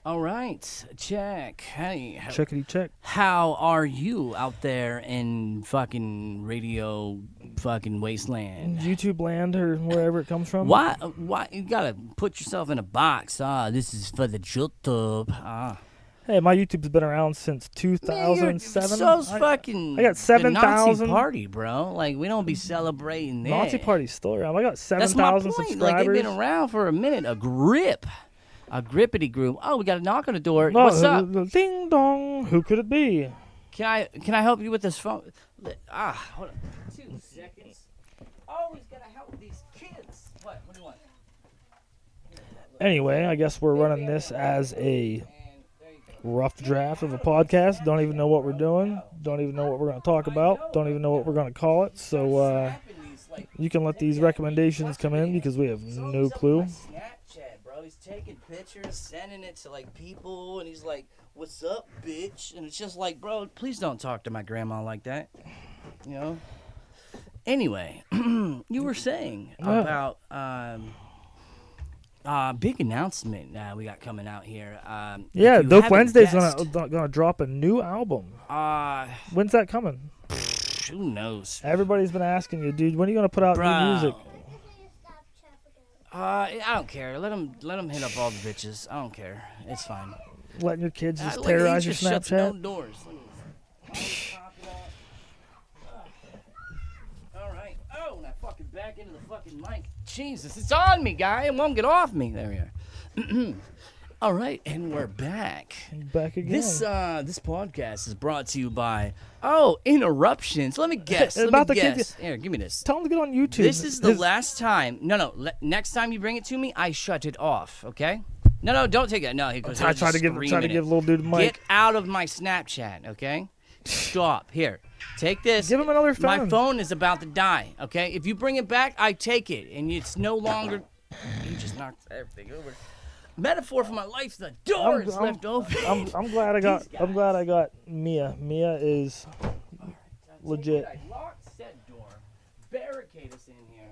All right, check. Hey, Checkity check. how are you out there in fucking radio fucking wasteland? YouTube land or wherever it comes from. Why you gotta put yourself in a box? This is for the YouTube. Hey, my YouTube's been around since Man, 2007. so's fucking I got 7,000 the Nazi party, bro. Like we don't be celebrating that. Nazi party's still around. I got That's my 7,000 point. subscribers. Like they've been around for a minute. A grippity group. Oh, we got a knock on the door. No, What's up? Ding dong. Who could it be? Can I help you with this phone? Hold on. 2 seconds. Always gotta help these kids. What do you want? Anyway, I guess we're running this as a rough draft of a podcast. Don't even know what we're doing. Don't even know what we're going to talk about. Don't even know what we're going to call it. So you can let these recommendations come in because we have no clue. He's taking pictures, sending it to like people, and he's like, "What's up, bitch?" And it's just like, bro, please don't talk to my grandma like that, you know. Anyway, you were saying about big announcement we got coming out here. Yeah, Dope Wednesday's gonna drop a new album. When's that coming? Who knows? Everybody's been asking you, dude. When are you gonna put out new music? I don't care. Let them hit up all the bitches. I don't care. It's fine. Letting your kids just terrorize your Shuts Snapchat. no doors. All right. Oh, and I fucking back into the fucking mic. Jesus, it's on me, guy. It won't get off me. There we are. All right, and we're back. Back again. This podcast is brought to you by Interruptions. Let me guess. Here, give me this. Tell them to get on YouTube. This is the last time. No. Next time you bring it to me, I shut it off. Okay? No, don't take it. No, he goes. I try to give little dude a mic. Get out of my Snapchat. Okay? Stop. Here, take this. Give him another phone. My phone is about to die. Okay? If you bring it back, I take it, and it's no longer. You just knocked everything over. Metaphor for my life. The door is left open. I'm glad I got Mia. Mia is legit. I locked said door, barricade us in here,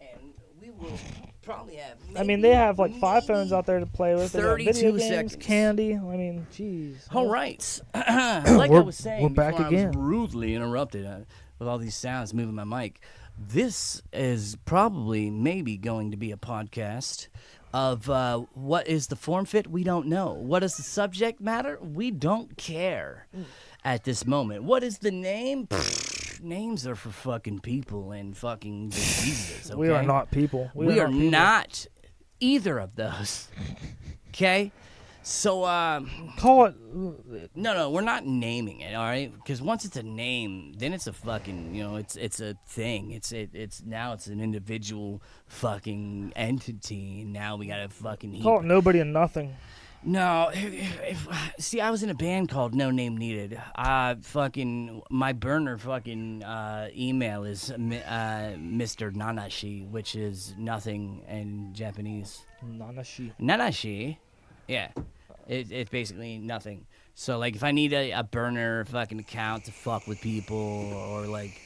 and we will probably have. They have like 5 phones out there to play with. They got 32 video games, seconds. Candy. Jeez. All right. Like I was saying, we're back before again. I was rudely interrupted with all these sounds moving my mic. This is probably maybe going to be a podcast of what is the form fit? We don't know. What is the subject matter? We don't care at this moment. What is the name? Names are for fucking people and fucking diseases. Okay? We are not people. We are not either of those. Okay? So, call it. No, we're not naming it, all right? Because once it's a name, then it's a fucking, it's a thing. It's now it's an individual fucking entity, and now we gotta fucking Call it Nobody and Nothing. No, see, I was in a band called No Name Needed. Fucking my burner fucking email is Mr. Nanashi, which is nothing in Japanese. Nanashi, yeah. It's basically nothing. So, like, if I need a burner fucking account to fuck with people or, like,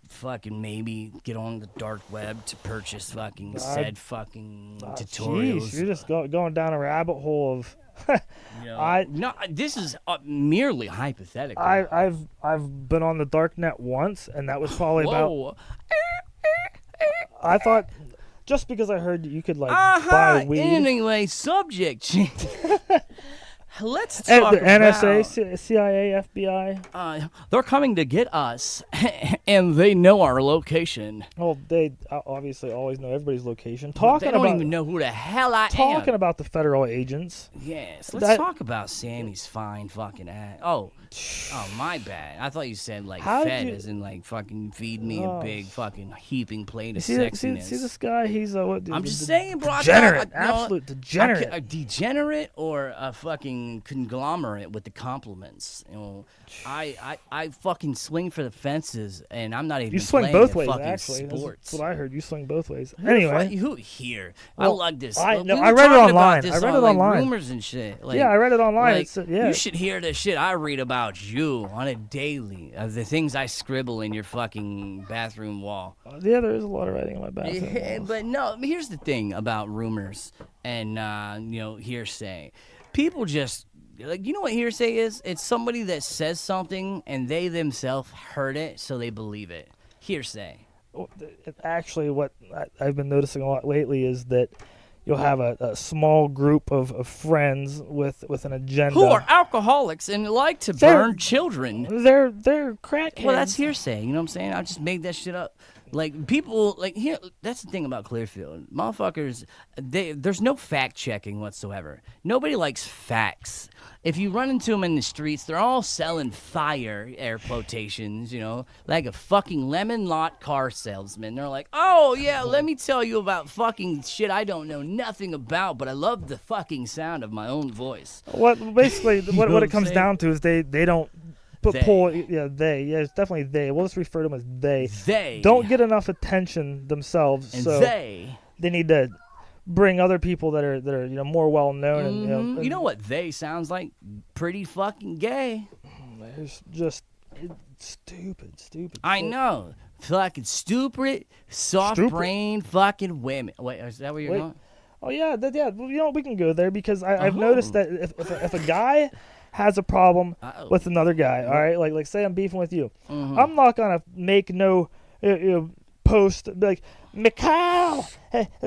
fucking maybe get on the dark web to purchase fucking said fucking tutorials. Geez, you're just going down a rabbit hole of... No, this is merely hypothetical. I've been on the dark net once, and that was probably about... I thought... Just because I heard you could buy weed. Anyway, subject change. Let's talk the about NSA, CIA, FBI. They're coming to get us, and they know our location. Well, they obviously always know everybody's location. They don't even know who the hell I am. Talking about the federal agents. Yes, let's talk about Sammy's fine fucking ass. Oh, my bad. I thought you said fed as in fucking feed me a big fucking heaping plate of sexiness. See this guy? He's what? I'm just saying, bro. Degenerate, absolute degenerate. A degenerate or a fucking conglomerate with the compliments. I fucking swing for the fences, and I'm not even. You swing both ways, actually. Sports. That's what I heard. You swing both ways. Anyway, who here? I like this. I read it online. I read it online. Rumors and shit. Yeah, I read it online. You should hear the shit I read about about you on a daily of the things I scribble in your fucking bathroom wall. Yeah, there is a lot of writing on my bathroom walls. But no, here's the thing about rumors and hearsay. People just like, you know what hearsay is? It's somebody that says something and they themselves heard it, so they believe it. Hearsay. Actually, what I've been noticing a lot lately is that you'll have a small group of friends with an agenda. Who are alcoholics and like to burn children. They're crackheads. Well, that's hearsay. You know what I'm saying? I just made that shit up. Like, people, like, here, that's the thing about Clearfield. Motherfuckers, there's no fact checking whatsoever. Nobody likes facts. If you run into them in the streets, they're all selling fire, air quotations, you know, like a fucking lemon lot car salesman. They're like, oh, yeah, let me tell you about fucking shit I don't know nothing about, but I love the fucking sound of my own voice. Basically, what it comes down to is they don't They. it's definitely they. We'll just refer to them as they. They don't get enough attention themselves, and so they need to bring other people that are more well known. And you know what they sounds like? Pretty fucking gay. There's just stupid. I know, fucking stupid, soft-brained fucking women. Wait, is that where you're going? Oh yeah, well, we can go there because I've noticed that if a guy has a problem with another guy, all right, like say I'm beefing with you, I'm not gonna make no post like, Mikhail,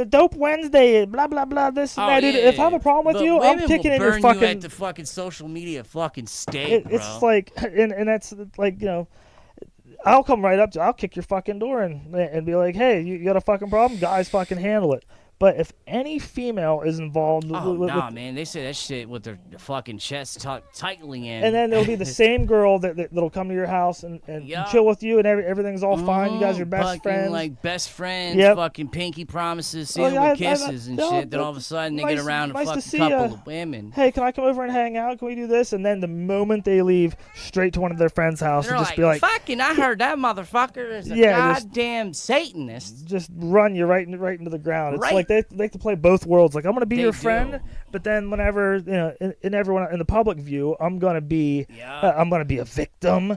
Dope Wednesday, blah blah blah, this and that. Yeah, if I have a problem with you, I'm kicking in your fucking. You at the fucking social media fucking state, bro. It's like, and that's like, I'll come right up to, I'll kick your fucking door and be like, hey, you got a fucking problem? Guys, fucking handle it. But if any female is involved, man, they say that shit with their fucking chest tucked tightly in. And then there'll be the same girl that'll come to your house and chill with you, and everything's all fine. You guys are best friends, like best friends. Yep. Fucking pinky promises, sealed with kisses and shit. Then all of a sudden they get around a fucking couple of women. Hey, can I come over and hang out? Can we do this? And then the moment they leave, straight to one of their friends' house and just be like, "Fucking, I heard that motherfucker is a goddamn Satanist." Just run you right into the ground. It's like they like to play both worlds. Like, I'm gonna be your friend, but then whenever in everyone in the public view, I'm gonna be a victim.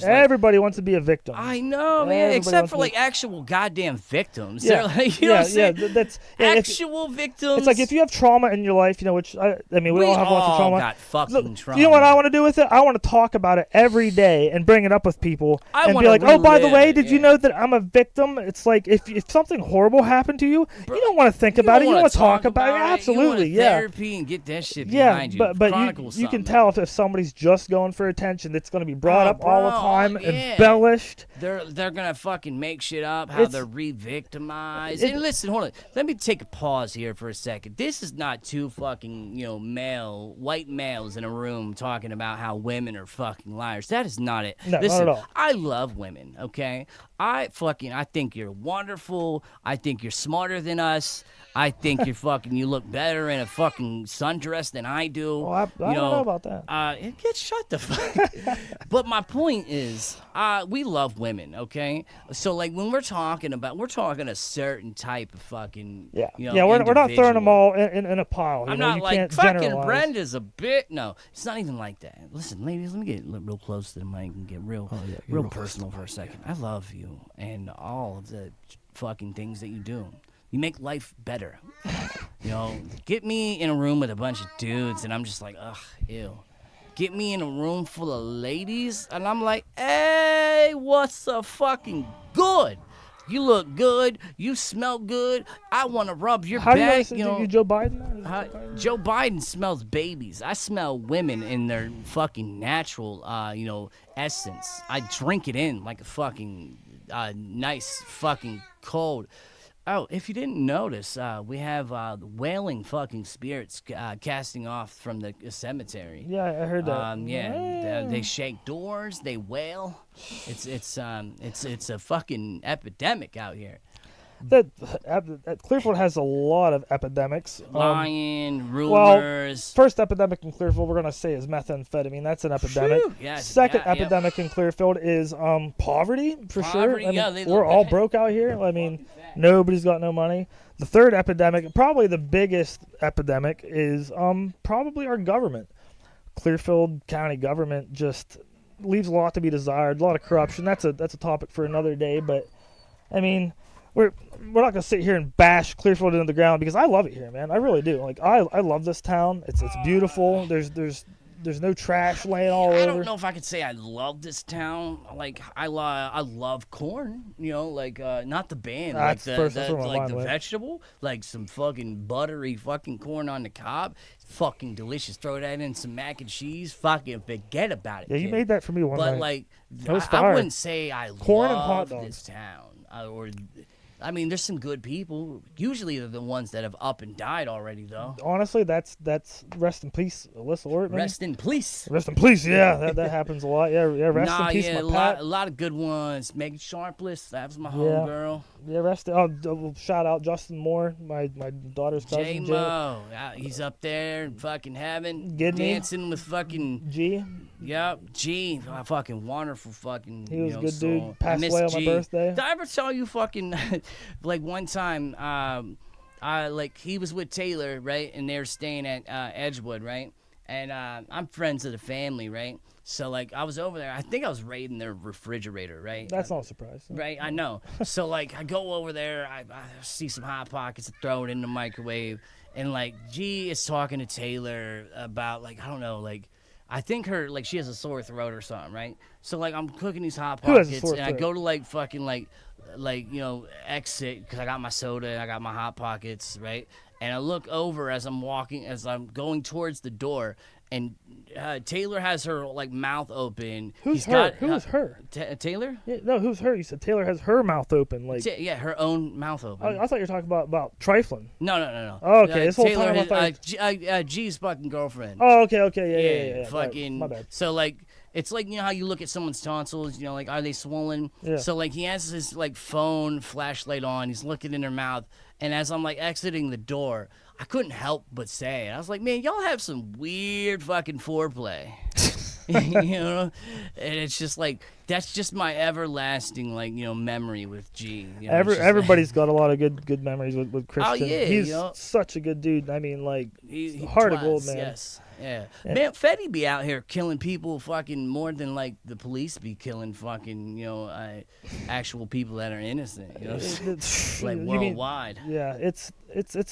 Everybody wants to be a victim. I know, man. Except for like actual goddamn victims. Yeah, That's actual victims. It's like if you have trauma in your life, which we all have lots of trauma. Got fucking trauma. You know what I want to do with it? I want to talk about it every day and bring it up with people and be like, oh, by the way, did you know that I'm a victim? It's like if something horrible happened to you, you don't want to think about it. You don't want to talk about it. Absolutely, you want therapy and get that shit behind you. But you can tell if somebody's just going for attention, that's going to be brought up all the time, embellished. They're gonna fucking make shit up how they're re-victimized. And listen, hold on. Let me take a pause here for a second. This is not two fucking white males in a room talking about how women are fucking liars. That is not it. No, listen, not at all. I love women. Okay, I think you're wonderful. I think you're smarter than us. I think you look better in a fucking sundress than I do. Well, I don't know about that. Shut the fuck. But my point is, we love women, okay? So like when we're talking a certain type of fucking we're not throwing them all in a pile. I'm not like fucking Brenda's a bit. No, it's not even like that. Listen, ladies, let me get real cllose to the mic and get real personal for a second. I love you and all of the fucking things that you do. You make life better. Get me in a room with a bunch of dudes and I'm just like, ugh, ew. Get me in a room full of ladies and I'm like, hey, what's so fucking good? You look good. You smell good. I want to rub your back. You Joe Biden? Joe Biden smells babies. I smell women in their fucking natural, essence. I drink it in like a fucking nice fucking cold. Oh, if you didn't notice, we have wailing fucking spirits casting off from the cemetery. Yeah, I heard that. They shake doors. They wail. It's a fucking epidemic out here. That Clearfield has a lot of epidemics. Lying, rumors. Well, first epidemic in Clearfield we're gonna say is methamphetamine. That's an epidemic. Second epidemic in Clearfield is poverty for sure. We're all broke out here. Nobody's got no money. The third epidemic, probably the biggest epidemic, is probably our government. Clearfield County government just leaves a lot to be desired. A lot of corruption. That's a topic for another day. But I mean, we're not gonna sit here and bash Clearfield into the ground because I love it here, man. I really do. Like I love this town. It's beautiful. There's no trash laying all over. I don't know if I could say I love this town. Like I love corn. You know, like not the band, like the vegetable, like some fucking buttery fucking corn on the cob. It's fucking delicious. Throw that in some mac and cheese. Fucking forget about it. Yeah, you made that for me one night. But like, I wouldn't say I corn love and hot dogs. this town. I mean, there's some good people. Usually they're the ones that have up and died already, though. Honestly, that's rest in peace, Alyssa Ortman. Rest in peace. Rest in peace. Yeah, that happens a lot. Yeah. Rest in peace, my Pat. A lot of good ones. Megan Sharpless, that was my homegirl. Yeah, shout out Justin Moore, my daughter's cousin. J-Mo, he's up there in fucking heaven, dancing with fucking G. Yep, G, fucking wonderful fucking. He was a good soul. dude. Passed away on my birthday. Did I ever tell you fucking like one time? Like he was with Taylor, right, and they were staying at Edgewood, right, and I'm friends of the family, right. So like I was over there. I think I was raiding their refrigerator, right. That's not a surprise. Right, I know. So like I go over there. I see some Hot Pockets, throw it in the microwave, and like G is talking to Taylor about like I don't know like. I think she has a sore throat or something, right? So, like, I'm cooking these Hot Pockets, and I go to, like, fucking, like, you know, exit, because I got my soda and I got my Hot Pockets, right? And I look over as I'm going towards the door, and Taylor has her, like, mouth open. Who's her? Taylor? Yeah, no, who's her? You said Taylor has her mouth open. Like yeah, her own mouth open. I thought you were talking about trifling. No. Oh, okay. This whole Taylor time G's fucking girlfriend. Oh, okay. Yeah. Fucking. My bad. So, like, it's like, you know how you look at someone's tonsils, you know, like, are they swollen? Yeah. So, like, he has his, like, phone flashlight on. He's looking in her mouth. And as I'm, like, exiting the door, I couldn't help but say it. I was like, man, y'all have some weird fucking foreplay. You know? And it's just, like, that's just my everlasting, like, you know, memory with G. You know, everybody's got a lot of good memories with Christian. Oh, yeah. He's you know? such a good dude. I mean, like, he heart of gold, man. Yes. Yeah. Man, Fetty be out here killing people fucking more than, like, the police be killing fucking, you know, actual people that are innocent, you know? Like, worldwide. It's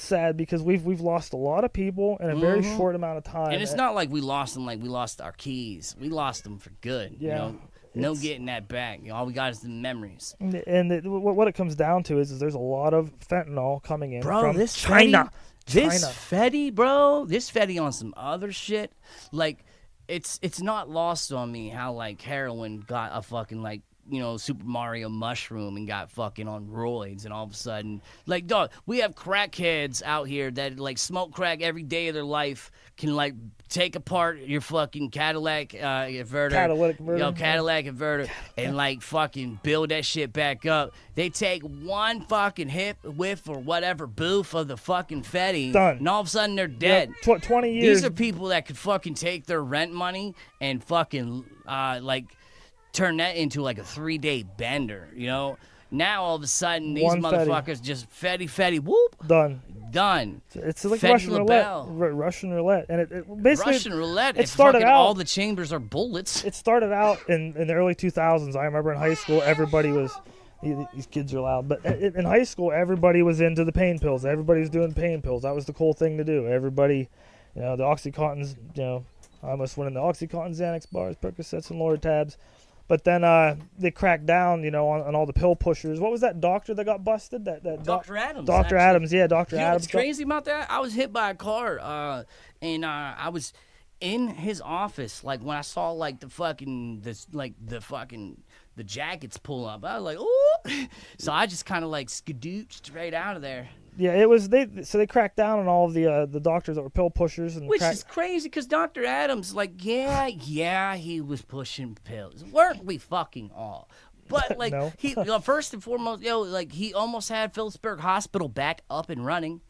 sad because we've lost a lot of people in a very short amount of time. And it's not like we lost them like we lost our keys. We lost them for good, you know? No getting that back. You know, all we got is the memories. And what it comes down to is there's a lot of fentanyl coming in from this China. This Fetty, bro, this Fetty on some other shit. Like, it's not lost on me how, like, heroin got a fucking, like, you know, Super Mario mushroom and got fucking on roids, and all of a sudden, like, dog, we have crackheads out here that, like, smoke crack every day of their life, can, like, take apart your fucking Cadillac inverter, Cadillac inverter, and, like, fucking build that shit back up. They take one fucking whiff or whatever boof of the fucking Fetty, done, and all of a sudden they're dead. 20 years. These are people that could fucking take their rent money and fucking, like, turn that into like a 3-day bender, you know? Now all of a sudden these motherfuckers just Fetty, whoop, done. It's like Fetty Russian roulette, and it basically Russian roulette. It started out, all the chambers are bullets. It started out in the early 2000s. I remember in high school everybody was. These kids are loud, but in high school everybody was into the pain pills. Everybody was doing pain pills. That was the cool thing to do. Everybody, you know, the OxyContins. You know, I almost went in the OxyContin, Xanax bars, Percocets, and Lortabs. But then they cracked down, you know, on all the pill pushers. What was that doctor that got busted? Dr. Adams. Dr. Adams, yeah, Dr. Adams. What's crazy about that? I was hit by a car, and I was in his office. Like when I saw like the jackets pull up, I was like, ooh. So I just kind of like skidooched straight out of there. Yeah, it was they cracked down on all of the doctors that were pill pushers, and which is crazy because Dr. Adams, like, yeah, he was pushing pills. Weren't we fucking all? But like No. he first and foremost, like he almost had Phillipsburg Hospital back up and running.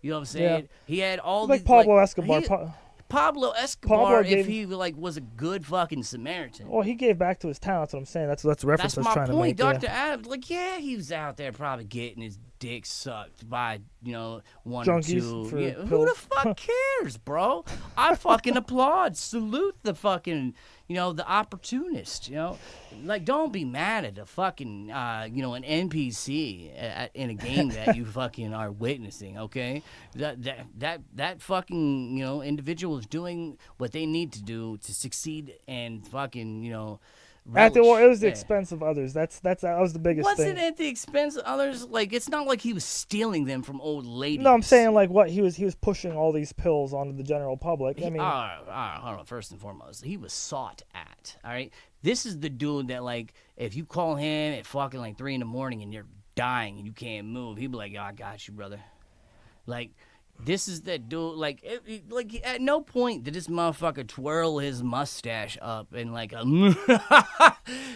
You know what I'm saying? Yeah. He had all like these, Pablo Escobar. Pablo Escobar, if he like was a good fucking Samaritan. Well, he gave back to his town. That's what I'm saying. That's the reference I was trying to make. That's my point. Dr. Adams, like, yeah, he was out there probably getting his dick sucked by, one Junkies or two. for Yeah, who pills. the fuck cares, bro? I fucking applaud. Salute the fucking, the opportunist, Like, don't be mad at a fucking, an NPC in a game that you fucking are witnessing, okay? That fucking, individual is doing what they need to do to succeed and fucking, It was the yeah. expense of others. That was the biggest Wasn't thing. it at the expense of others? Like, it's not like he was stealing them from old ladies. No, I'm saying like what he was pushing all these pills onto the general public. I mean, hold on. First and foremost, he was sought at. All right, this is the dude that, like, if you call him at fucking like 3 a.m. and you're dying and you can't move, he'd be like, "Yo, I got you, brother." Like, this is that dude. Like, at no point did this motherfucker twirl his mustache up and like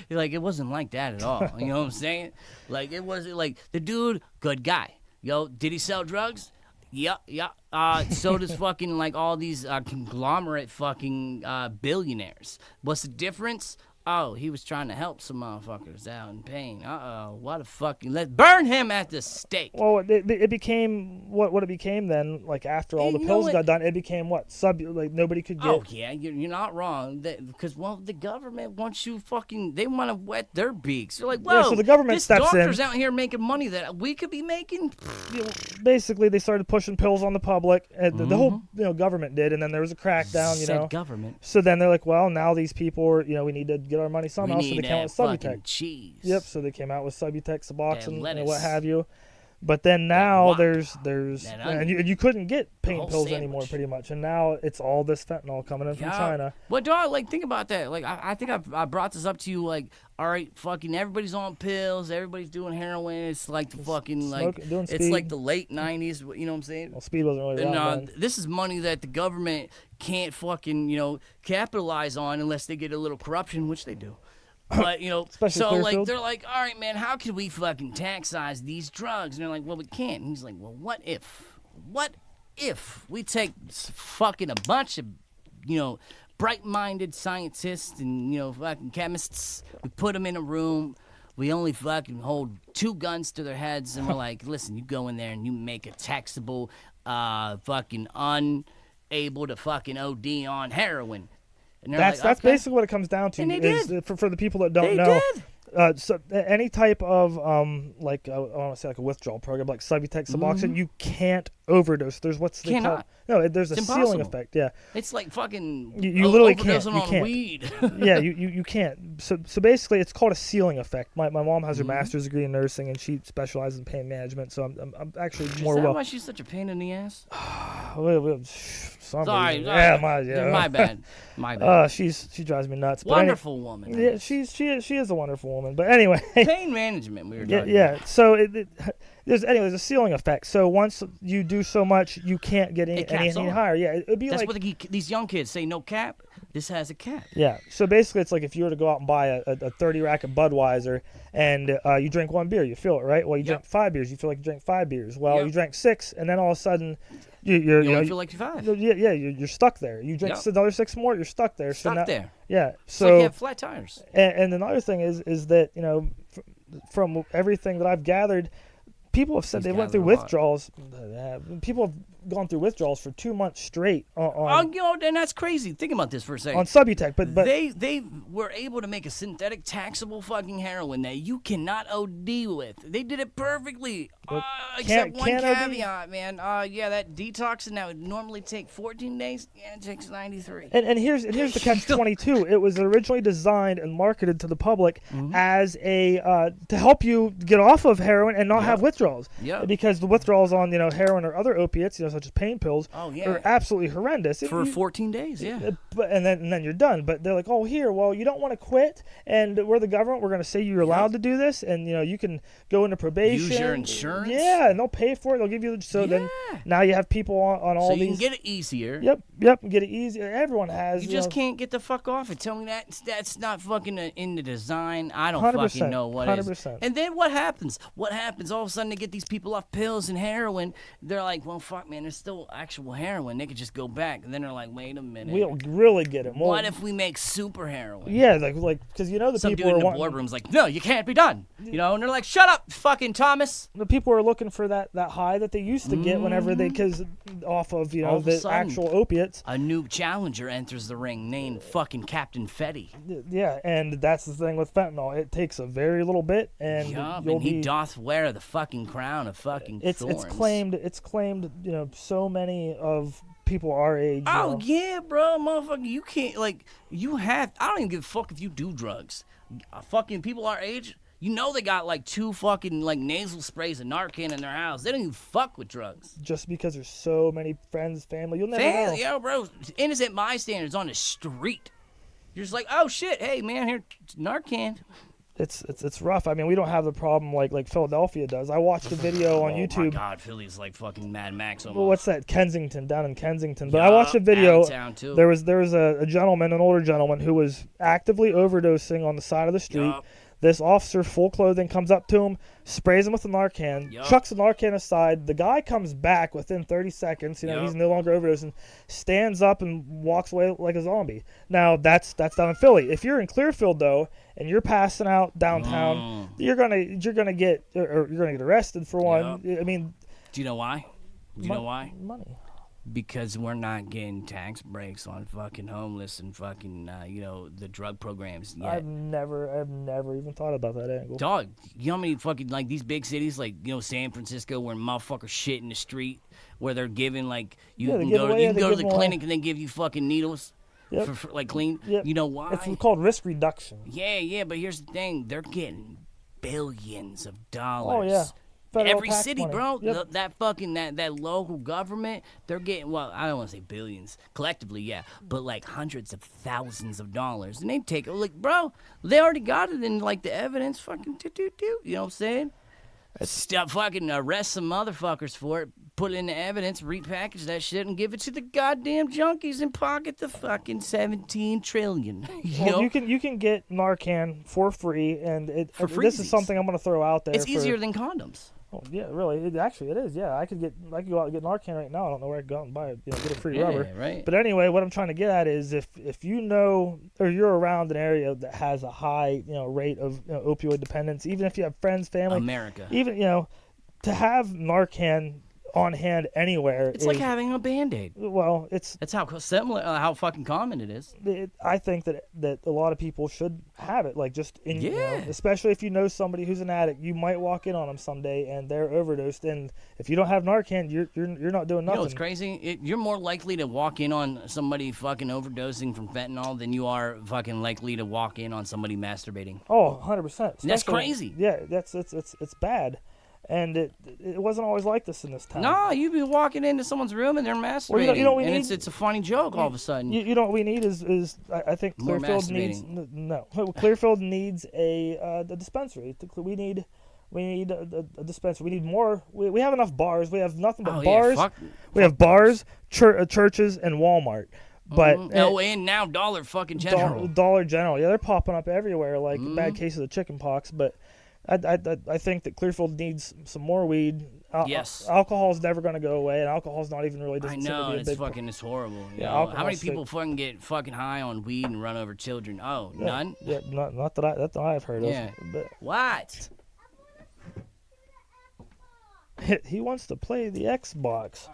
like, it wasn't like that at all. You know what I'm saying? Like, it wasn't like the dude, good guy. Yo, did he sell drugs? Yeah. So does fucking like all these conglomerate fucking billionaires. What's the difference? Oh, he was trying to help some motherfuckers out in pain. What a fucking... Let's burn him at the stake. Well, it became what it became then. Like, after all the pills got done, it became what? Like, nobody could get... Oh, yeah, you're not wrong. Because, the government wants you fucking... They want to wet their beaks. They're like, whoa, so the government steps doctor's in. out here making money that we could be making. Basically, they started pushing pills on the public. And the whole government did, and then there was a crackdown, Said government. So then they're like, well, now these people are, we need to get our money somehow, so We they need came out that with fucking Subutex. cheese. Yep, so they came out with Subutex, Suboxone, lettuce. what have you. But then now guac. there's That and onion. you couldn't get pain whole pills sandwich. anymore, pretty much. And now it's all this fentanyl coming in from China. But dog, like, think about that. Like, I think I brought this up to you. Like, all right, fucking everybody's on pills, everybody's doing heroin. It's like the fucking doing it's speed. like the late '90s. You know what I'm saying? Well, speed wasn't really And around then. this is money that the government can't fucking capitalize on unless they get a little corruption, which they do. But Especially so like Clearfield. they're like, all right, man, how can we fucking taxize these drugs? And they're like, well, we can't. And he's like, well, what if we take fucking a bunch of bright-minded scientists and fucking chemists, we put them in a room, we only fucking hold 2 guns to their heads, and we're like, listen, you go in there and you make a taxable, fucking unable to fucking OD on heroin. And That's like, okay. basically what it comes down to. And they is did. For the people that don't They know. did. So any type of I want to say like a withdrawal program like Subutex, Suboxone, you can't overdose. There's what's they call Cannot. no. There's a It's ceiling impossible. effect. Yeah. It's like fucking You literally can't. overdosing You on can't. weed. Yeah, you can't. So basically, it's called a ceiling effect. My mom has her master's degree in nursing, and she specializes in pain management. So I'm actually more Is that well. why she's such a pain in the ass? Sorry. Sorry. My bad. My bad. she drives me nuts. But Wonderful woman. Yeah, she is a wonderful woman. But anyway. Pain management. We were talking Yeah. about. So there's a ceiling effect. So once you do so much, you can't get It caps anything on. higher. Yeah, it'd be That's like what these young kids say. No cap. This has a cap. yeah. So basically, it's like if you were to go out and buy a 30 rack of Budweiser and you drink 1 beer, you feel it, right? Well, you drink 5 beers, you feel like you drank 5 beers. Well, you drank 6, and then all of a sudden, You only feel like you're 5. you're stuck there. You drink another 6 more, you're stuck there. So Stuck now, there. Yeah. It's So like you have flat tires. and another thing is that from everything that I've gathered, people have said He's they went through gathered a lot. withdrawals. People have gone through withdrawals for 2 months straight Oh, on and that's crazy. Think about this for a second. on Subutex. But they were able to make a synthetic taxable fucking heroin that you cannot OD with. They did it perfectly. Except one can OD? caveat, man. That detoxing that would normally take 14 days, it takes 93. And here's the catch-22. It was originally designed and marketed to the public as a to help you get off of heroin and not have withdrawals. Yeah. Because the withdrawals on heroin or other opiates, such as pain pills, Oh, yeah. are absolutely horrendous. For 14 days, yeah. And then you're done. But they're like, oh, you don't want to quit, and we're the government. We're going to say you're allowed to do this, and you can go into probation. Use your insurance. Yeah, and they'll pay for it. They'll give you then now you have people on all So these. you can get it easier. Yep, and get it easy. Everyone has. You just can't get the fuck off it. Tell me that's not fucking in the design. I don't 100%, fucking know what is. 100%. And then what happens? All of a sudden they get these people off pills and heroin. They're like, well, fuck, man, and it's still actual heroin. They could just go back, and then they're like, wait a minute. We don't really get it. What if we make super heroin? Yeah, like because the some people dude are in the boardroom's like, no, you can't be done. And they're like, shut up, fucking Thomas. The people are looking for that high that they used to get whenever because off of All of a the sudden, actual opiates. A new challenger enters the ring named fucking Captain Fetty. Yeah, and that's the thing with fentanyl. It takes a very little bit, and he doth wear the fucking crown of fucking thorns. It's claimed. So many of people our age. Oh yeah, bro, motherfucker, you can't I don't even give a fuck if you do drugs. Fucking people our age. They got like 2 fucking like nasal sprays of Narcan in their house. They don't even fuck with drugs. Just because there's so many friends, family, you'll never know. Yo, bro, innocent bystanders on the street. You're just like, oh shit, hey man, here, Narcan. It's rough. I mean, we don't have the problem like Philadelphia does. I watched a video on YouTube. Oh my God, Philly's like fucking Mad Max almost. Well, what's that? Kensington, down in Kensington. But I watched a video. Town too. There was a gentleman, an older gentleman, who was actively overdosing on the side of the street. This officer, full clothing, comes up to him, sprays him with the Narcan, chucks the Narcan aside. The guy comes back within 30 seconds. He's no longer overdosing, stands up and walks away like a zombie. Now, that's down in Philly. If you're in Clearfield, though, and you're passing out downtown, you're gonna get arrested for one. I mean, do you know why? Money. Because we're not getting tax breaks on fucking homeless and fucking the drug programs yet. I've never even thought about that angle. Dog, you know how many fucking like these big cities like San Francisco where motherfuckers shit in the street where they're giving like you can go to the clinic and they give you fucking needles for like clean. Yep. You know why? It's called risk reduction. Yeah, but here's the thing: they're getting billions of dollars. Oh yeah. Every city, money. bro. Yep. That local government, they're getting, well, I don't want to say billions. Collectively, yeah. But like hundreds of thousands of dollars. And they take it, like, bro, they already got it in like the evidence. Fucking do. You know what I'm saying? Stop fucking arrest some motherfuckers for it. Put it in the evidence, repackage that shit, and give it to the goddamn junkies and pocket the fucking $17 trillion. You can get Narcan for free, and this is something I'm going to throw out there. It's easier than condoms. Oh, yeah, really. It is. Yeah, I could go out and get Narcan right now. I don't know where I could go out and buy it. Get a free rubber. Right. But anyway, what I'm trying to get at is if you know or you're around an area that has a high rate of opioid dependence, even if you have friends, family, America, even to have Narcan on hand anywhere. It's like having a Band-Aid. Well, that's how similar, how fucking common it is. I think that a lot of people should have it, like just in, especially if you know somebody who's an addict, you might walk in on them someday and they're overdosed, and if you don't have Narcan, you're not doing nothing. You know what's crazy? You're more likely to walk in on somebody fucking overdosing from fentanyl than you are fucking likely to walk in on somebody masturbating. Oh, 100%. That's crazy. Yeah, it's bad. And it wasn't always like this in this town. No, you'd be walking into someone's room and they're masturbating, and it's a funny joke all of a sudden. You know what we need is I think Clearfield needs Clearfield needs a dispensary. We need a dispensary. We need more. We have enough bars. We have nothing but bars. We have bars, churches, and Walmart. But and now Dollar fucking General. Dollar General. Yeah, they're popping up everywhere like bad cases of chicken pox. But I think that Clearfield needs some more weed. Yes. Alcohol's never going to go away, and alcohol's not even really. I know, it's horrible. Yeah. How many people fucking get fucking high on weed and run over children? Oh, none? Yeah, not that I've heard of. But what? He wants to play the Xbox.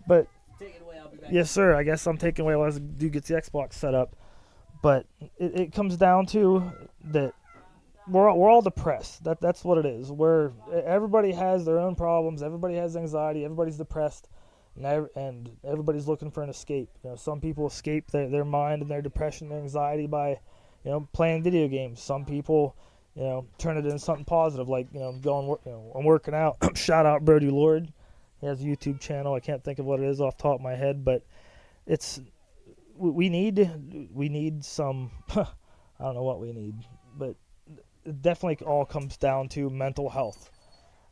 But take it away, I'll be back. Yes, sir. I guess I'm taking away while this dude gets the Xbox set up. But it comes down to that we're all depressed. That's what it is. Everybody has their own problems. Everybody has anxiety. Everybody's depressed, and everybody's looking for an escape. Some people escape their mind and their depression and anxiety by, playing video games. Some people, turn it into something positive, like going, I'm working out. Shout out Brody Lord. He has a YouTube channel. I can't think of what it is off the top of my head, but we need some. I don't know what we need, but it definitely all comes down to mental health.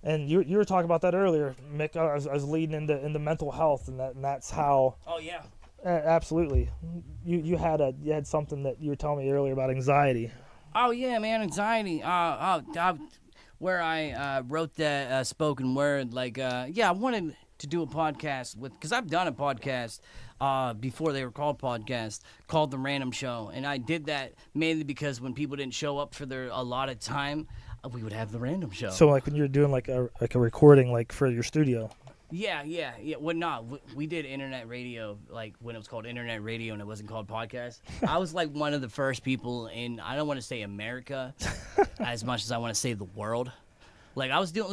And you were talking about that earlier, Mick. I was leading into mental health, and that's how. Oh yeah. Absolutely. You had something that you were telling me earlier about anxiety. Oh yeah, man, anxiety. Where I wrote that spoken word, I wanted to do a podcast with, because I've done a podcast before they were called podcasts, called The Random Show, and I did that mainly because when people didn't show up for their allotted time, we would have The Random Show. So like when you're doing like a recording like for your studio. Yeah. Well, no, we did internet radio, like when it was called internet radio and it wasn't called podcast. I was like one of the first people in, I don't want to say America as much as I want to say the world. Like I was doing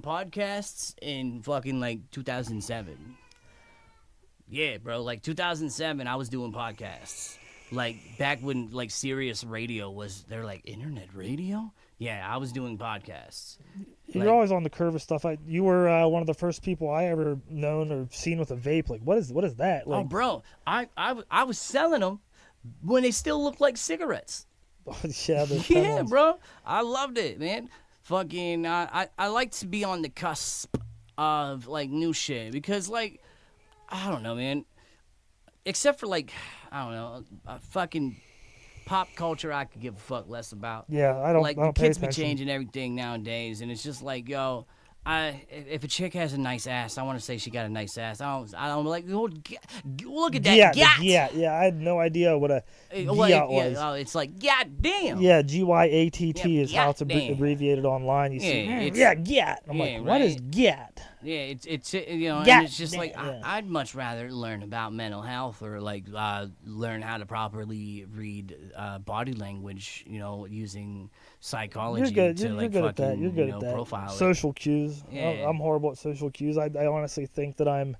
podcasts in fucking like 2007. Yeah, bro, like 2007, I was doing podcasts. Like back when like Sirius Radio was, they're like internet radio. Yeah, I was doing podcasts. You're always on the curve of stuff. You were one of the first people I ever known or seen with a vape. Like, what is that? Like, oh, bro, I was selling them when they still looked like cigarettes. Yeah, bro, I loved it, man. Fucking, I like to be on the cusp of like new shit because like, I don't know, man. Except for like, I don't know, fucking pop culture, I could give a fuck less about. Yeah, I don't. Like I don't the kids pay be attention. changing everything nowadays, and it's just like, yo, if a chick has a nice ass, I want to say she got a nice ass. I don't like, oh, look at that. Yeah. I had no idea what a gyat was. Oh, it's like, god damn. Yeah, GYATT is how it's damn. abbreviated online. You see, gyat. I'm yeah, like, what is gyat? Yeah, it's you know, God and it's just damn, like yeah. I'd much rather learn about mental health or like learn how to properly read body language, you know, using psychology You're good. to You're like good fucking at that. You're good you know, at that. profile it. Social cues. Yeah. I'm horrible at social cues. I honestly think that I'm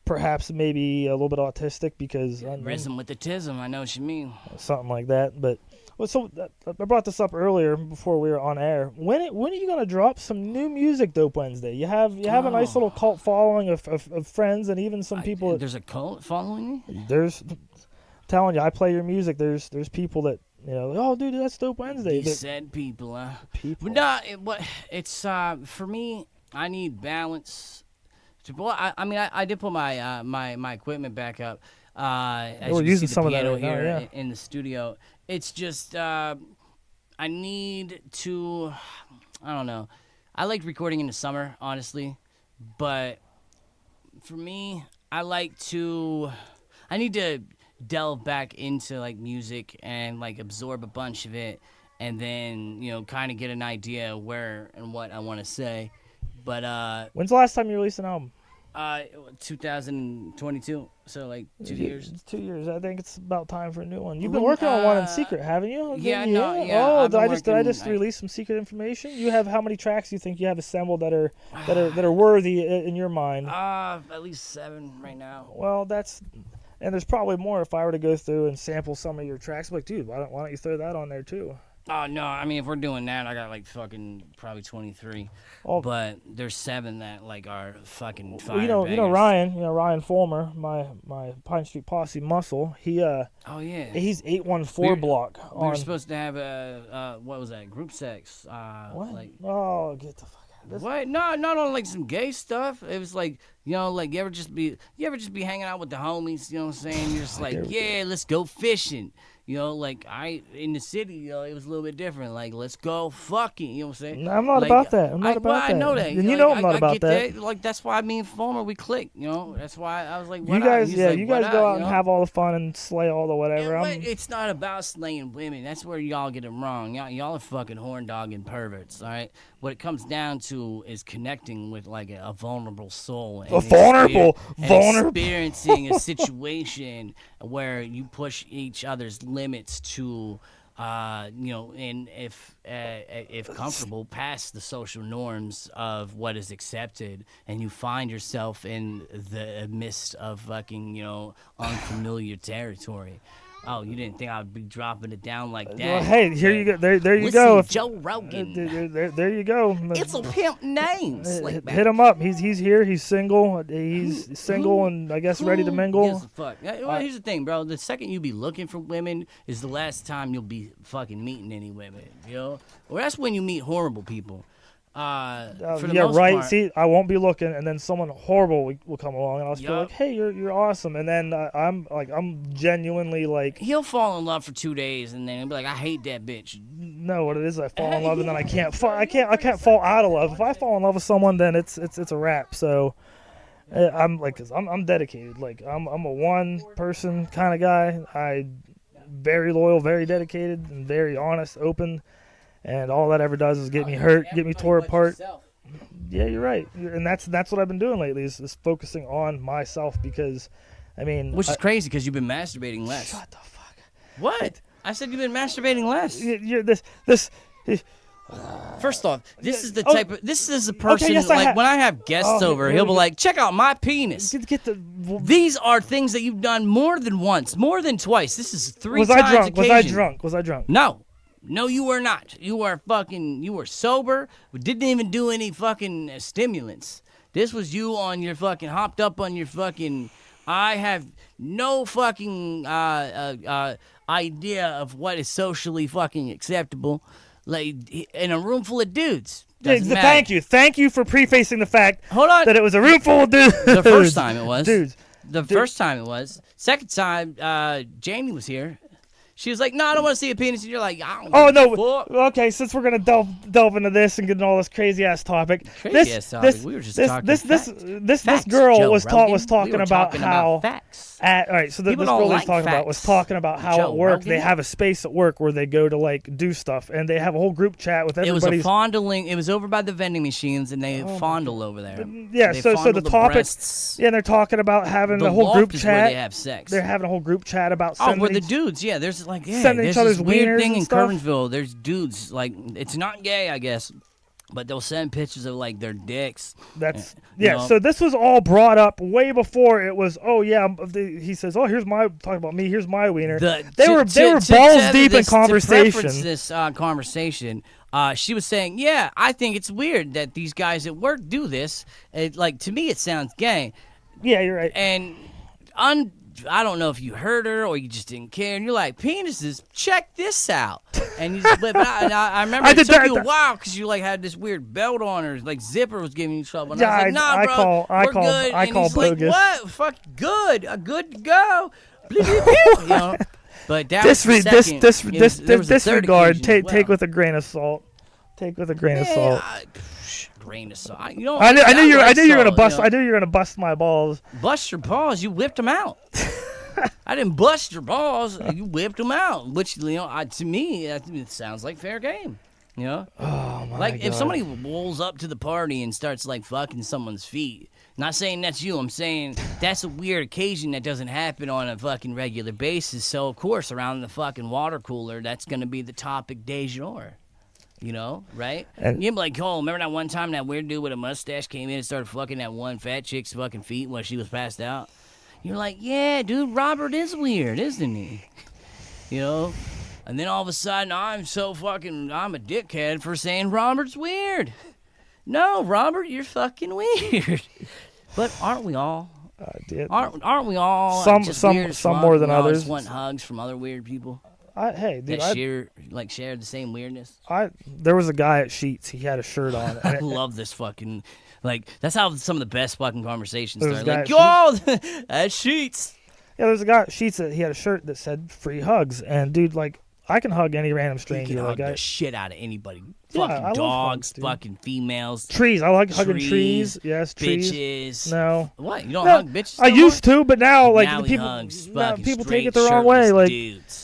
perhaps maybe a little bit autistic because I'm Rhythm with the tism, I know what you mean. something like that. But so I brought this up earlier before we were on air. When are you gonna drop some new music, Dope Wednesday? You have a nice little cult following of friends and even some people. There's a cult following me. There's telling you, I play your music. There's people that oh dude, that's Dope Wednesday. These said people, People. But no, it's for me. I need balance. I mean, I did put my my equipment back up. As We're you using see some the of that piano right now, here yeah. in the studio. It's just I need to. I don't know. I like recording in the summer, honestly, but for me, I need to delve back into like music and like absorb a bunch of it, and then kind of get an idea where and what I want to say. But When's the last time you released an album? 2022, so like 2 years. It's 2 years. I think it's about time for a new one. You've been working on one in secret, haven't you? Yeah, Didn't you? no, yeah, Oh, I've been did I just working- release some secret information? You have how many tracks do you think you have assembled that are worthy in your mind? At least 7 right now. Well, and there's probably more if I were to go through and sample some of your tracks. Like, dude, why don't you throw that on there too? Oh no, I mean if we're doing that, I got like fucking probably 23. Oh. But there's 7 that like are fucking fire. Well, you know bangers. Ryan Fulmer, my Pine Street Posse muscle. Oh yeah. He's 814 block. We were supposed to have a what was that? Group sex. What? Like, oh, get the fuck out of this. what? No, not on like some gay stuff. It was like, like you ever just be hanging out with the homies, you know what I'm saying? You're just like, yeah, let's go fishing. Like in the city, it was a little bit different. Like, let's go fucking, you know what I'm saying? No, I'm not about that. I'm not about that. I know that. And you know I'm not about that. Like, that's why me and Fulmer, we click, That's why I was like, You guys go out and have all the fun and slay all the whatever. It's not about slaying women. That's where y'all get it wrong. Y'all are fucking horn dogging perverts, all right? What it comes down to is connecting with, like, a vulnerable soul. And experiencing a situation where you push each other's limits to and if comfortable, past the social norms of what is accepted, and you find yourself in the midst of fucking unfamiliar territory. Oh, you didn't think I would be dropping it down like that? Well, hey, here you go. There you Listen, go. Joe Rogan. There you go. It's a pimp name. Hit him up. He's here. He's single. He's single and I guess ready to mingle. Gives a fuck. Well, here's the thing, bro. The second you be looking for women is the last time you'll be fucking meeting any women. Or that's when you meet horrible people. For the most right. part, See, I won't be looking, and then someone horrible will come along, and I'll feel Yup. like, "Hey, you're awesome," and then I'm genuinely like, he'll fall in love for 2 days, and then he'll be like, "I hate that bitch." no, what it is, I fall in love, and then I can't fall out of love. If I fall in love with someone, then it's a wrap. So, I'm like, cause I'm dedicated. Like I'm a one person kind of guy. I very loyal, very dedicated, and very honest, open. And all that ever does is get me hurt, get me tore apart. Yeah, you're right. And that's what I've been doing lately is focusing on myself because, I mean, which is crazy because you've been masturbating less. Shut the fuck. What? I said you've been masturbating less. You're First off, this is the type of this is the person like when I have guests over, he'll be like, "Check out my penis." These are things that you've done more than once, more than twice. This is 3 times occasion. Was I drunk? No, you were not. You were sober. We didn't even do any fucking stimulants. This was you on your fucking hopped up on your fucking. I have no fucking idea of what is socially fucking acceptable. Like in a room full of dudes. Thank you for prefacing the fact that it was a room full of dudes. The first time it was. Dudes. First time it was. Second time, Jamie was here. She was like, "No, I don't want to see a penis." And you're like, "I don't give a fuck." Okay, since we're gonna delve into this and get into all this crazy ass topic. We were just talking facts. This girl Joe was talking about how. Facts. All right, so this girl was talking about how Joe at work Rogan. they have a space at work where they go to like do stuff, and they have a whole group chat with everybody. It was a fondling. It was over by the vending machines, and they fondle over there. Yeah, so the topic. Yeah, and they're talking about having the whole group chat. Where they have sex. They're having a whole group chat about. Where the dudes. Yeah, there's like sending each other's this weird wieners thing and in stuff. Kernsville. There's dudes like it's not gay, I guess. But they'll send pictures of like their dicks. So this was all brought up way before it was. Oh yeah, he says, "Oh, here's my talking about me. Here's my wiener." They were balls deep in conversation. To preference this conversation, she was saying, "Yeah, I think it's weird that these guys at work do this. Like to me, it sounds gay." Yeah, you're right. And I don't know if you heard her or you just didn't care, and you're like, "Penises, check this out." And you just flip out. And I remember it took you a while because you like had this weird belt on, or like zipper was giving you trouble. And I was like, "Nah, bro, we're good." I call bogus. Like, "What? Fuck, good, good to go." You know. But that disregard. Take with a grain of salt. Take with a grain of salt. Grain of salt. You know, I knew you were gonna bust. I knew you were gonna bust my balls. Bust your balls? You whipped them out. I didn't bust your balls. You whipped them out. Which to me, it sounds like fair game. You know, oh my like God. If somebody rolls up to the party and starts like fucking someone's feet. Not saying that's you. I'm saying that's a weird occasion that doesn't happen on a fucking regular basis. So of course, around the fucking water cooler, that's gonna be the topic du jour. You know, right? And you'd be like, "Oh, remember that one time that weird dude with a mustache came in and started fucking that one fat chick's fucking feet while she was passed out?" You're like, "Yeah, dude, Robert is weird, isn't he?" You know? And then all of a sudden, I'm a dickhead for saying Robert's weird. No, Robert, you're fucking weird. But aren't we all? Aren't we all? Some more than others. Just want hugs from other weird people. Hey, dude, share the same weirdness. There was a guy at Sheetz. He had a shirt on. I love this fucking. Like, that's how some of the best fucking conversations start. Like, yo, at Sheetz. Yeah, there's a guy at Sheetz that he had a shirt that said "free hugs," and dude, like, I can hug any random stranger. You can hug the shit out of anybody. Fucking dogs, fucking females. Trees. I like hugging trees. Yes, trees. Bitches. No. What? You don't hug bitches? I used to, but now, like, people take it the wrong way. Like, dudes.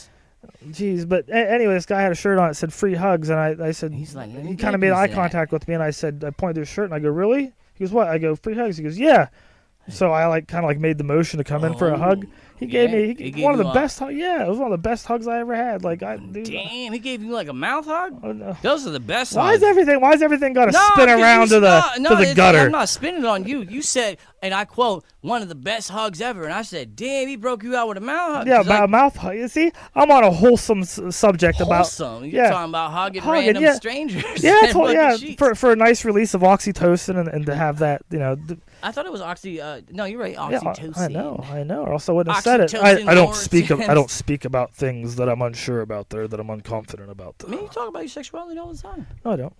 Jeez, but anyway, this guy had a shirt on. It said "free hugs," and I said, he's like, he kind of made eye contact with me, and I said, I pointed to his shirt, and I go, "Really?" He goes, "What?" I go, "Free hugs." He goes, "Yeah." So I kind of made the motion to come in for a hug. He gave me one of the best hugs. Yeah, it was one of the best hugs I ever had. Like, damn, he gave you like a mouth hug. Oh, no. Those are the best. Why is everything got to spin around to the gutter? I'm not spinning on you. You said, and I quote, "one of the best hugs ever," and I said, "Damn, he broke you out with a mouth hug." Yeah, about a mouth hug. You see, I'm on a wholesome subject about. You're talking about hugging random strangers. Yeah, for a nice release of oxytocin and to have that, you know. I thought it was no, you're right. Oxytocin. Yeah, I know. Or else I wouldn't have said it. I don't speak about things that I'm unsure about there, that I'm unconfident about. I mean, you talk about your sexuality all the time. No, I don't.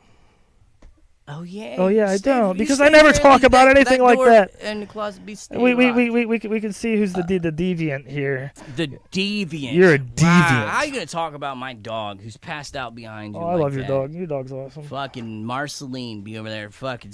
Oh yeah. Oh yeah, I don't, because I never talk about anything like that. And the closet be we can see who's the deviant here. The deviant. You're a deviant. Wow. How are you gonna talk about my dog who's passed out behind you? Oh, I love your dog. Your dog's awesome. Fucking Marceline be over there, fucking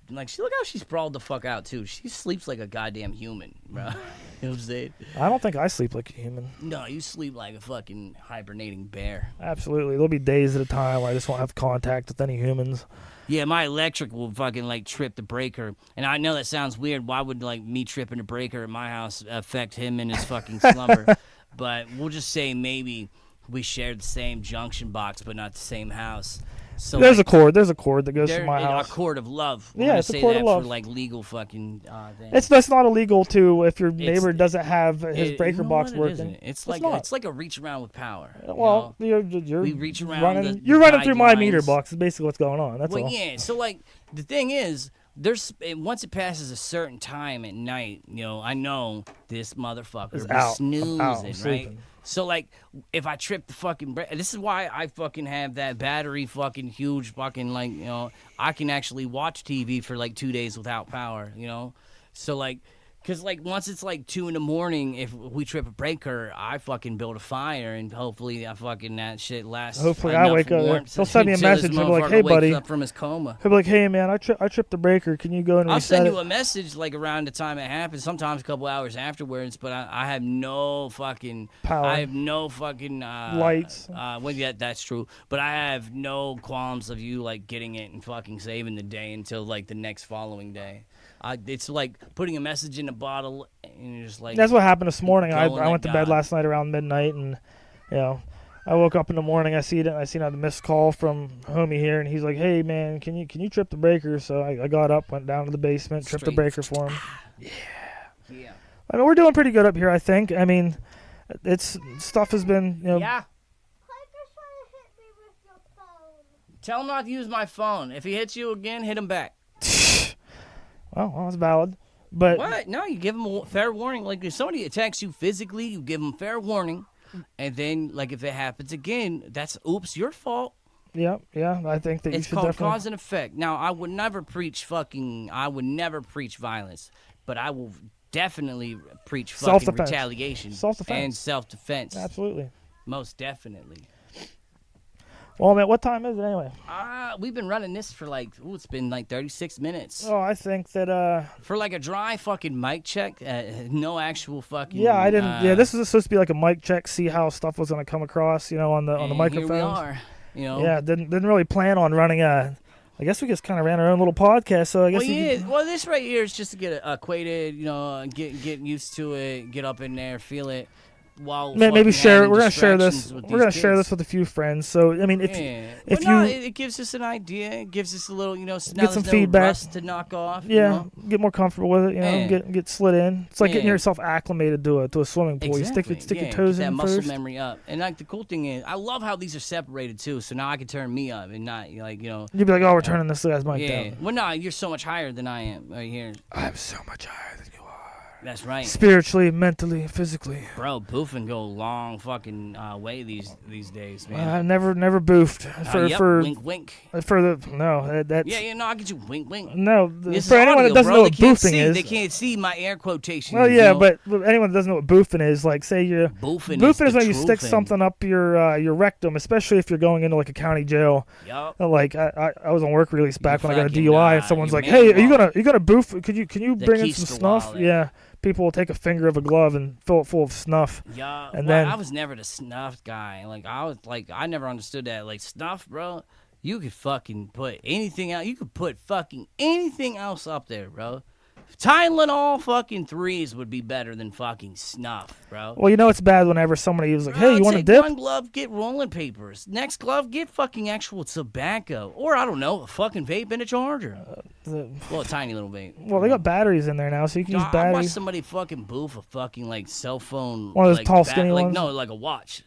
Like, look how she's sprawled the fuck out too. She sleeps like a goddamn human, bro. You know what I'm saying? I don't think I sleep like a human. No, you sleep like a fucking hibernating bear. Absolutely. There'll be days at a time where I just won't have contact with any humans. Yeah, my electric will fucking like trip the breaker, and I know that sounds weird. Why would like me tripping the breaker at my house affect him in his fucking slumber? But we'll just say maybe we share the same junction box, but not the same house. So there's like, a cord. There's a cord that goes from my a house. cord of love. We're Yeah, gonna it's a say cord that of love. for like legal fucking thing. That's not illegal to if your neighbor doesn't have his breaker box working. It's like a reach around with power. Well, you're we reach around. you're running through my meter box. Is basically what's going on. That's all. Yeah. So like the thing is, once it passes a certain time at night, I know this motherfucker is snoozing, right? Sleeping. So like, if I trip the fucking this is why I fucking have that battery fucking huge fucking like I can actually watch TV for like 2 days without power, So like, cause like once it's like 2 a.m, if we trip a breaker, I fucking build a fire and hopefully that shit lasts. Hopefully I wake up. He'll send me a message and be like, "Hey buddy," up from his coma. He'll be like, "Hey man, I tripped the breaker. Can you go and I'll reset send it?" you a message like around the time it happens. Sometimes a couple hours afterwards. But I have no fucking power. I have no fucking lights. Well, yeah, that's true. But I have no qualms of you like getting it and fucking saving the day until like the next following day. It's like putting a message in a bottle and you're just like. That's what happened this morning. I went to bed God. last night around midnight, and I woke up in the morning. I seen a missed call from homie here, and he's like, "Hey man, can you trip the breaker?" So I got up, went down to the basement, tripped the breaker for him. Yeah. I mean, we're doing pretty good up here, I think. I mean, stuff has been Yeah. Tell him not to use my phone. If he hits you again, hit him back. Well, that's valid. But what? No, you give him a fair warning. Like if somebody attacks you physically, you give them fair warning, and then like if it happens again, that's your fault. Yeah. I think that it's you should called definitely cause and effect. Now, I would never preach violence, but I will definitely preach fucking retaliation and self-defense. Absolutely. Most definitely. Well, man, what time is it anyway? We've been running this for it's been like 36 minutes. Oh, I think that for like a dry fucking mic check, no actual fucking. Yeah, I didn't. This was supposed to be like a mic check, see how stuff was gonna come across, on the microphones. Here we are. Yeah, didn't really plan on running I guess we just kind of ran our own little podcast, so I guess. Well, this right here is just to get acquainted, get used to it, get up in there, feel it. While maybe share it. We're gonna share this. We're gonna share this with a few friends. So I mean, it gives us an idea. It gives us a little, get some feedback rust to knock off. Yeah, get more comfortable with it. Get slid in. It's like getting yourself acclimated to a swimming pool. Exactly. You stick your toes get in that muscle first. memory up. And like the cool thing is, I love how these are separated too. So now I can turn me up and not You'd be like, oh, we're turning this guy's mic down. Well, no, you're so much higher than I am right here. I'm so much higher than you are. That's right. Spiritually, mentally, physically. Bro, boofing go a long fucking way these days, man. I never boofed for wink wink. For that's I'll get you wink wink. No, for anyone that doesn't know what boofing is, they can't see my air quotation. Well, yeah, but anyone that doesn't know what boofing is, like say you boofing is when you stick something up your rectum, especially if you're going into like a county jail. Yep. Like I was on work release back when I got a DUI, and someone's like, "Hey, are you gonna boof? Can you bring in some snuff?" Yeah. People will take a finger of a glove and fill it full of snuff. Yeah, and then I was never the snuff guy. I never understood that. Like snuff, bro. You could fucking put anything out. You could put fucking anything else up there, bro. Tylenol fucking 3s would be better than fucking snuff, bro. Well, it's bad whenever somebody is like, "Hey, you want to dip?" One glove, get rolling papers. Next glove, get fucking actual tobacco, or I don't know, a fucking vape and a charger. A tiny little vape. Well, they got batteries in there now, so you can use batteries. I watched somebody fucking boof a fucking like cell phone. One of those tall, skinny ones. No, like a watch.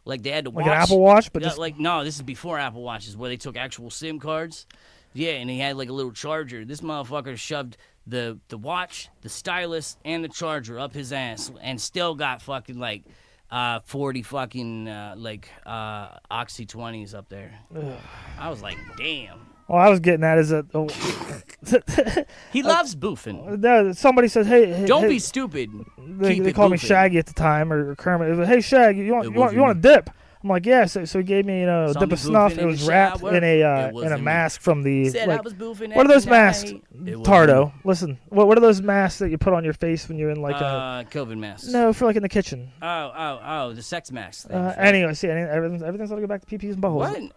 Like they had to watch. Like an Apple Watch, but no, this is before Apple Watches, where they took actual SIM cards. Yeah, and he had like a little charger. This motherfucker shoved the watch, the stylus, and the charger up his ass, and still got fucking like 40 fucking Oxy 20s up there. Ugh. I was like, damn. All I was getting at is that he loves boofing. No, somebody says, "Hey, don't be stupid." They called me Shaggy at the time, or Kermit. Hey, Shag, you want a dip? I'm like, yeah. So he gave me, a Saw dip me of snuff. boofing It in was the wrapped shower. in It a wasn't me. mask from the Said I like. was boofing What are those every masks, night. It wasn't Tardo? me. Listen, what are those masks that you put on your face when you're in like COVID masks. no, for like in the kitchen. Oh, the sex mask. Things, right? Anyway, see, everything's gonna go back to PPs and buttholes.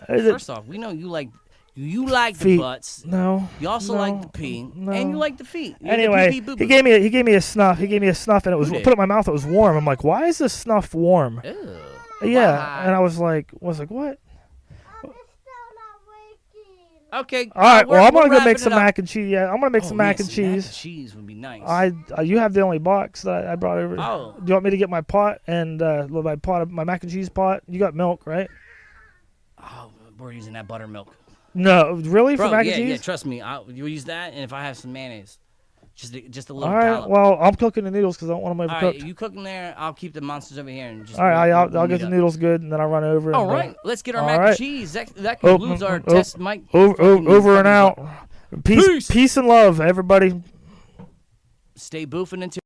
What? First off, we know you like the Feet. butts. No. You also no, like the pee, no. and you like the feet. You're Anyway, the pee-pee he gave me a snuff. He gave me a snuff, and it was Who did? put it in my mouth. It was warm. I'm like, why is this snuff warm? Ew. Yeah, Why? and I was like, what? Okay. All right, well, I'm gonna go wrapping make some it up. mac and cheese. Yeah, I'm gonna make some mac and Mac and cheese. cheese would be nice. You have the only box that I brought over. Oh. Do you want me to get my pot and my mac and cheese pot? You got milk, right? Oh, we're using that buttermilk. No, really Bro, for mac yeah, and cheese? yeah. Trust me, you'll use that, and if I have some mayonnaise, just a little. All right. dollop. Well, I'm cooking the noodles because I don't want them All overcooked. right, you cook them there. I'll keep the monsters over here and just. All right, I'll we'll get the meet up. noodles good, and then I'll run over. All and, right, let's get our all mac right. and cheese. That concludes our test, Mike. Over and out. Peace and love, everybody. Stay boofing until.